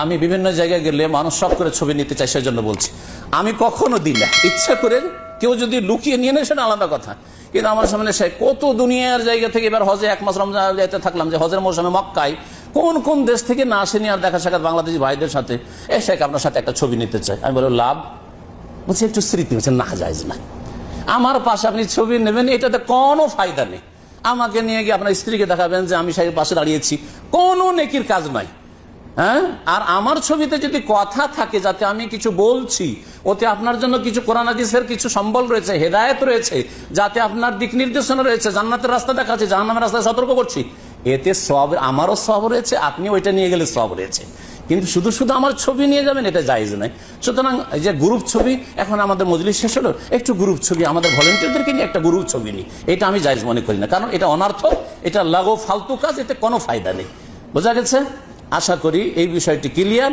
আমি বিভিন্ন জায়গায় গেলে মানুষ শখ করে ছবি নিতে চাই, সেজন্য বলছি। আমি কখনো দিই না, ইচ্ছা করে। কেউ যদি লুকিয়ে নিয়ে নেয় সেটা আলাদা কথা, কিন্তু আমার সামনে সে কত দুনিয়ার জায়গা থেকে, এবার হজে 1 মাস রমজান যাইতে থাকলাম, যে হজের মৌসুমে মক্কায় কোন কোন দেশ থেকে না আসেনি আর দেখা সাক্ষাৎ বাংলাদেশি ভাইদের সাথে, শেখ আপনার সাথে একটা ছবি নিতে চাই। আমি বলো লাভ, বলছি একটু স্মৃতি হচ্ছে, না জায়েজ না। আমার পাশে আপনি ছবি নেবেন, এটাতে কোনো ফায়দা নেই। আমাকে নিয়ে গিয়ে আপনার স্ত্রীকে দেখাবেন যে আমি সাহেবের পাশে দাঁড়িয়েছি, কোনো নেকির কাজ নাই। হ্যাঁ, আর আমার ছবিতে যদি কথা থাকে যাতে আমি কিছু বলছি, ওতে আপনার জন্য কিছু কোরআন হাদিসের কিছু সম্বল রয়েছে, হেদায়েত রয়েছে, যাতে আপনার দিক নির্দেশনা রয়েছে, জান্নাতের রাস্তা দেখাচ্ছে, জাহান্নামের রাস্তায় সতর্ক করছি, এতে সওয়াব, আমারও সওয়াব রয়েছে, আপনি ওইটা নিয়ে গেলে সওয়াব রয়েছে। কিন্তু শুধু শুধু আমার ছবি নিয়ে যাবেন, এটা জায়েজ নয়। সুতরাং এই যে গ্রুপ ছবি, এখন আমাদের মজলিস শেষ হলো, একটু গ্রুপ ছবি, আমাদের ভলেন্টিয়ারদেরকে নিয়ে একটা গ্রুপ ছবি নিই, এটা আমি জায়েজ মনে করি না। কারণ এটা অনর্থক, এটা লাগো ফালতু কাজ, এতে কোনো ফায়দা নেই। বোঝা গেছে? আশা করি এই বিষয়টি ক্লিয়ার।